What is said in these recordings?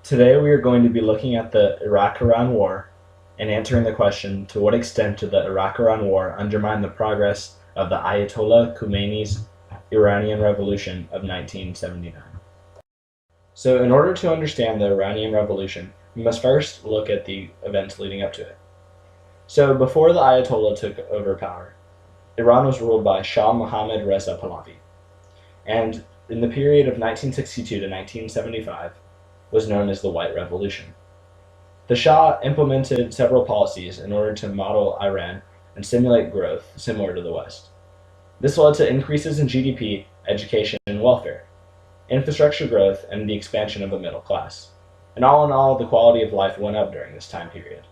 Today we are going to be looking at the Iraq-Iran War and answering the question, to what extent did the Iraq-Iran War undermine the progress of the Ayatollah Khomeini's Iranian Revolution of 1979? So in order to understand the Iranian Revolution, we must first look at the events leading up to it. So before the Ayatollah took over power, Iran was ruled by Shah Mohammad Reza Pahlavi, and in the period of 1962 to 1975 was known as the White Revolution. The Shah implemented several policies in order to model Iran and stimulate growth similar to the West. This led to increases in GDP, education, and welfare, infrastructure growth, and the expansion of the middle class. And all in all, the quality of life went up during this time period.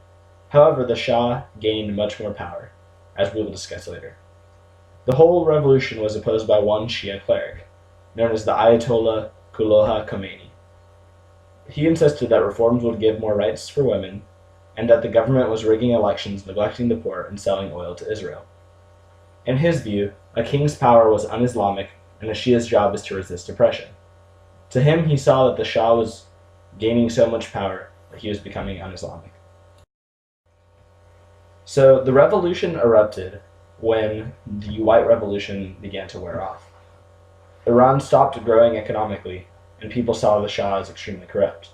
However, the Shah gained much more power, as we will discuss later. The whole revolution was opposed by one Shia cleric, known as the Ayatollah Ruhollah Khomeini. He insisted that reforms would give more rights for women, and that the government was rigging elections, neglecting the poor, and selling oil to Israel. In his view, a king's power was un-Islamic, and a Shia's job is to resist oppression. To him, he saw that the Shah was gaining so much power that he was becoming un-Islamic. So the revolution erupted when the White Revolution began to wear off. Iran stopped growing economically, and people saw the Shah as extremely corrupt.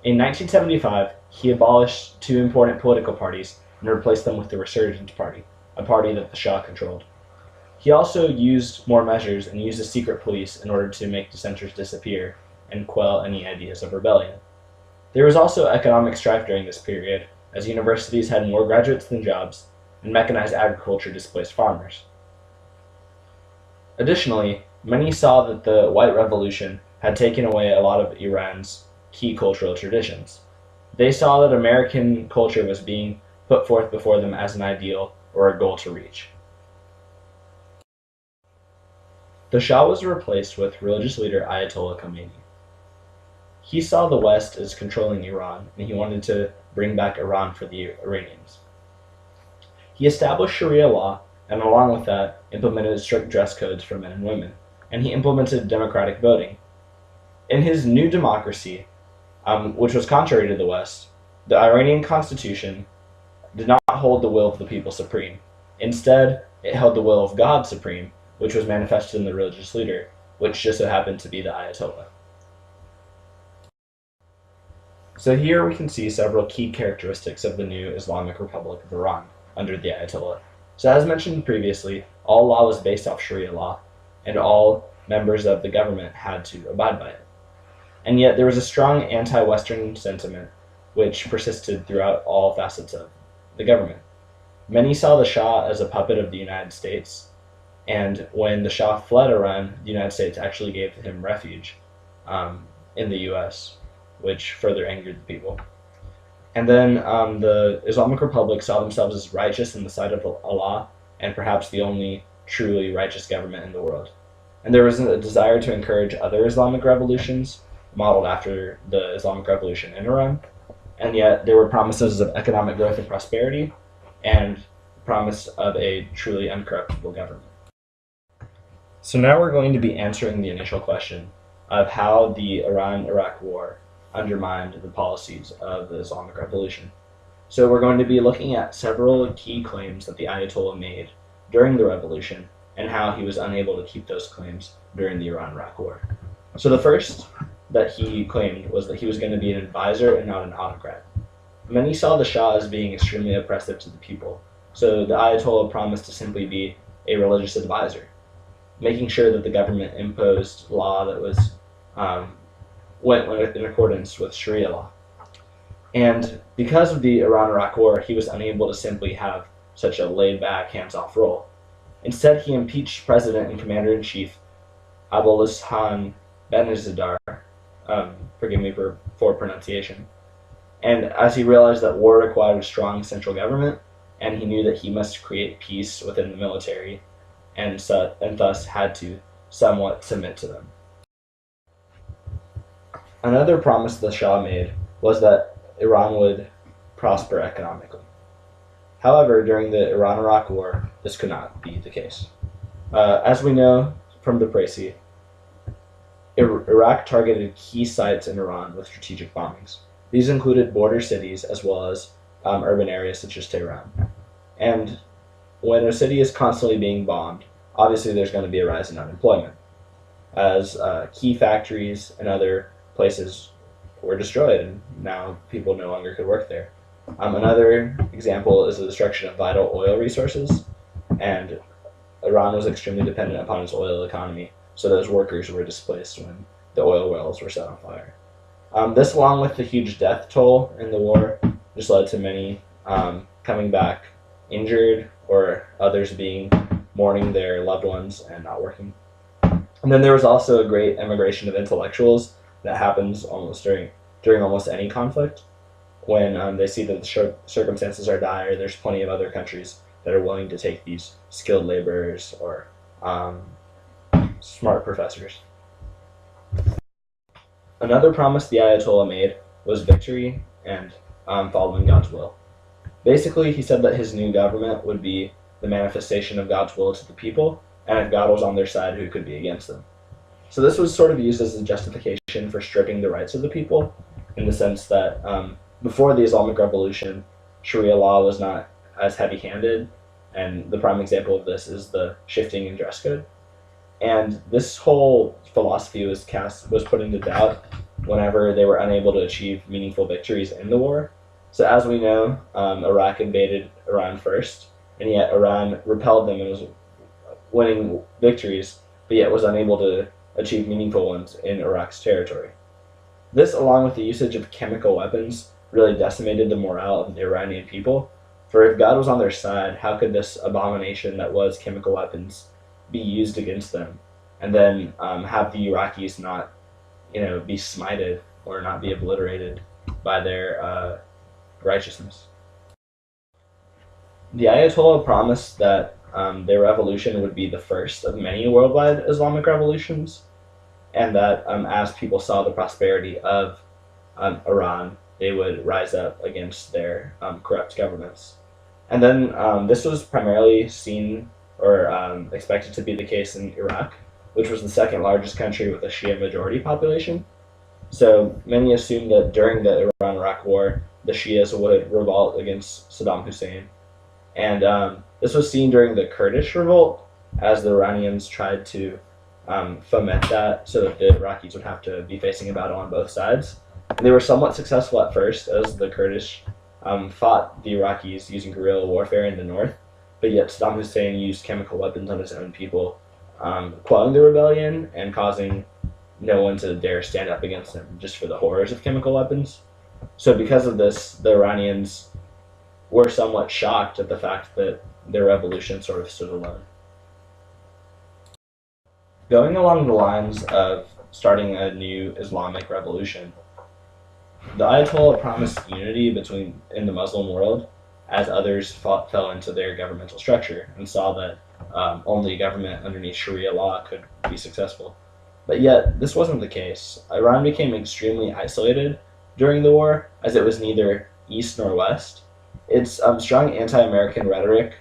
In 1975, he abolished two important political parties and replaced them with the Resurgence Party, a party that the Shah controlled. He also used more measures and used a secret police in order to make dissenters disappear and quell any ideas of rebellion. There was also economic strife during this period, as universities had more graduates than jobs, and mechanized agriculture displaced farmers. Additionally, many saw that the White Revolution had taken away a lot of Iran's key cultural traditions. They saw that American culture was being put forth before them as an ideal or a goal to reach. The Shah was replaced with religious leader Ayatollah Khomeini. He saw the West as controlling Iran, and he wanted to bring back Iran for the Iranians. He established Sharia law, and along with that, implemented strict dress codes for men and women, and he implemented democratic voting. In his new democracy, which was contrary to the West, the Iranian constitution did not hold the will of the people supreme. Instead, it held the will of God supreme, which was manifested in the religious leader, which just so happened to be the Ayatollah. So here we can see several key characteristics of the new Islamic Republic of Iran under the Ayatollah. So as mentioned previously, all law was based off Sharia law, and all members of the government had to abide by it. And yet there was a strong anti-Western sentiment which persisted throughout all facets of the government. Many saw the Shah as a puppet of the United States, and when the Shah fled Iran, the United States actually gave him refuge in the US, which further angered the people. And then the Islamic Republic saw themselves as righteous in the sight of Allah, and perhaps the only truly righteous government in the world. And there was a desire to encourage other Islamic revolutions, modeled after the Islamic Revolution in Iran, and yet there were promises of economic growth and prosperity, and promise of a truly uncorruptible government. So now we're going to be answering the initial question of how the Iran-Iraq War undermined the policies of the Islamic Revolution. So we're going to be looking at several key claims that the Ayatollah made during the revolution, and how he was unable to keep those claims during the Iran-Iraq War. So the first that he claimed was that he was going to be an advisor and not an autocrat. Many saw the Shah as being extremely oppressive to the people, so the Ayatollah promised to simply be a religious advisor, making sure that the government imposed law that was went in accordance with Sharia law. And because of the Iran-Iraq War, he was unable to simply have such a laid-back, hands-off role. Instead, he impeached President and Commander-in-Chief Abolhassan Benazadar, forgive me for poor pronunciation, and as he realized that war required a strong central government, and he knew that he must create peace within the military, and thus had to somewhat submit to them. Another promise the Shah made was that Iran would prosper economically. However, during the Iran-Iraq War, this could not be the case. As we know from the Précis, Iraq targeted key sites in Iran with strategic bombings. These included border cities as well as urban areas such as Tehran. And when a city is constantly being bombed, obviously there's going to be a rise in unemployment, as key factories and other places were destroyed, and now people no longer could work there. Another example is the destruction of vital oil resources, and Iran was extremely dependent upon its oil economy, so those workers were displaced when the oil wells were set on fire. This, along with the huge death toll in the war, just led to many coming back injured or others mourning their loved ones and not working. And then there was also a great emigration of intellectuals that happens during almost any conflict. When they see that the circumstances are dire, there's plenty of other countries that are willing to take these skilled laborers or smart professors. Another promise the Ayatollah made was victory and following God's will. Basically, he said that his new government would be the manifestation of God's will to the people, and if God was on their side, who could be against them? So this was sort of used as a justification for stripping the rights of the people, in the sense that before the Islamic Revolution, Sharia law was not as heavy-handed, and the prime example of this is the shifting in dress code. And this whole philosophy was put into doubt whenever they were unable to achieve meaningful victories in the war. So as we know, Iraq invaded Iran first, and yet Iran repelled them and was winning victories, but yet was unable to achieve meaningful ones in Iraq's territory. This, along with the usage of chemical weapons, really decimated the morale of the Iranian people. For if God was on their side, how could this abomination that was chemical weapons be used against them, and then have the Iraqis not, be smited or not be obliterated by their righteousness? The Ayatollah promised that their revolution would be the first of many worldwide Islamic revolutions, and that as people saw the prosperity of Iran, they would rise up against their corrupt governments. And then this was primarily seen or expected to be the case in Iraq, which was the second largest country with a Shia majority population. So many assumed that during the Iran-Iraq War, the Shias would revolt against Saddam Hussein. And this was seen during the Kurdish revolt, as the Iranians tried to foment that so that the Iraqis would have to be facing a battle on both sides. And they were somewhat successful at first, as the Kurdish fought the Iraqis using guerrilla warfare in the north, but yet Saddam Hussein used chemical weapons on his own people, quelling the rebellion and causing no one to dare stand up against him, just for the horrors of chemical weapons. So because of this, the Iranians were somewhat shocked at the fact that their revolution sort of stood alone. Going along the lines of starting a new Islamic revolution, the Ayatollah promised unity in the Muslim world, as others fell into their governmental structure and saw that only government underneath Sharia law could be successful. But yet, this wasn't the case. Iran became extremely isolated during the war, as it was neither east nor west. Its strong anti-American rhetoric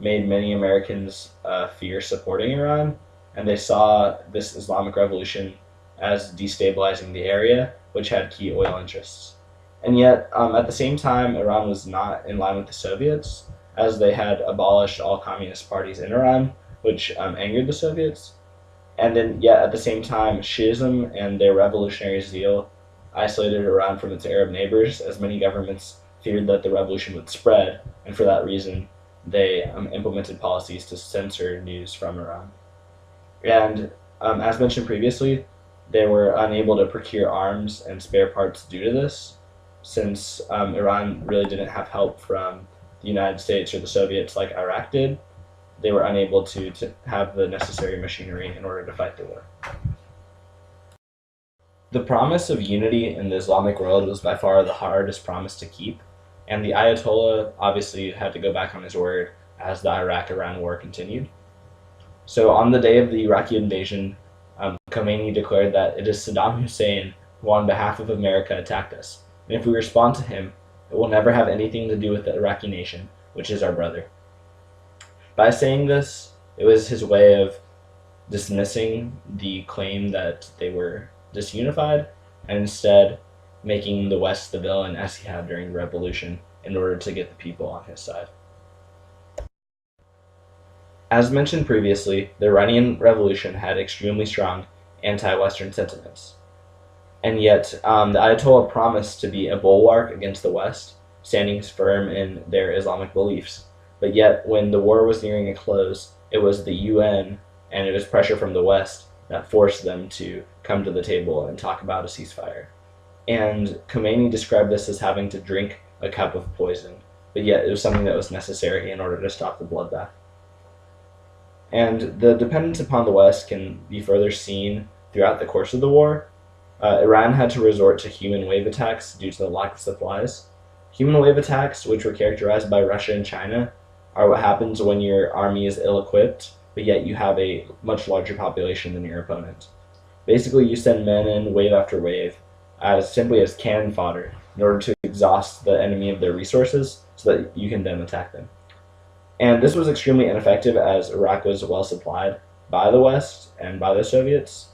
made many Americans fear supporting Iran, and they saw this Islamic revolution as destabilizing the area, which had key oil interests. And yet, at the same time, Iran was not in line with the Soviets, as they had abolished all communist parties in Iran, which angered the Soviets. And then, yet at the same time, Shiism and their revolutionary zeal isolated Iran from its Arab neighbors, as many governments feared that the revolution would spread, and for that reason, they implemented policies to censor news from Iran. And as mentioned previously, they were unable to procure arms and spare parts due to this, since Iran really didn't have help from the United States or the Soviets like Iraq did. They were unable to have the necessary machinery in order to fight the war. The promise of unity in the Islamic world was by far the hardest promise to keep, and the Ayatollah obviously had to go back on his word as the Iraq-Iran war continued. So on the day of the Iraqi invasion, Khomeini declared that it is Saddam Hussein who on behalf of America attacked us, and if we respond to him, it will never have anything to do with the Iraqi nation, which is our brother. By saying this, it was his way of dismissing the claim that they were disunified, and instead making the West the villain as he had during the Revolution in order to get the people on his side. As mentioned previously, the Iranian Revolution had extremely strong anti-Western sentiments. And yet, the Ayatollah promised to be a bulwark against the West, standing firm in their Islamic beliefs. But yet, when the war was nearing a close, it was the UN and it was pressure from the West that forced them to come to the table and talk about a ceasefire. And Khomeini described this as having to drink a cup of poison, but yet it was something that was necessary in order to stop the bloodbath. And the dependence upon the West can be further seen throughout the course of the war. Iran had to resort to human wave attacks due to the lack of supplies. Human wave attacks, which were characterized by Russia and China, are what happens when your army is ill-equipped, but yet you have a much larger population than your opponent. Basically, you send men in wave after wave simply as cannon fodder in order to exhaust the enemy of their resources so that you can then attack them. And this was extremely ineffective as Iraq was well supplied by the West and by the Soviets.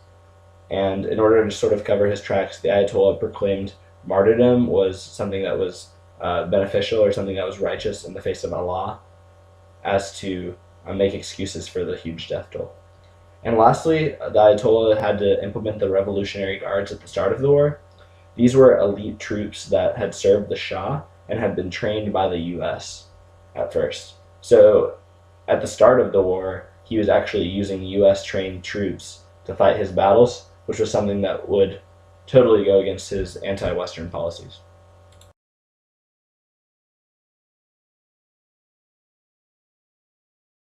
And in order to sort of cover his tracks, the Ayatollah proclaimed martyrdom was something that was beneficial or something that was righteous in the face of Allah, as to make excuses for the huge death toll. And lastly, the Ayatollah had to implement the Revolutionary Guards at the start of the war. These were elite troops that had served the Shah and had been trained by the US at first. So at the start of the war, he was actually using US trained troops to fight his battles, which was something that would totally go against his anti-Western policies.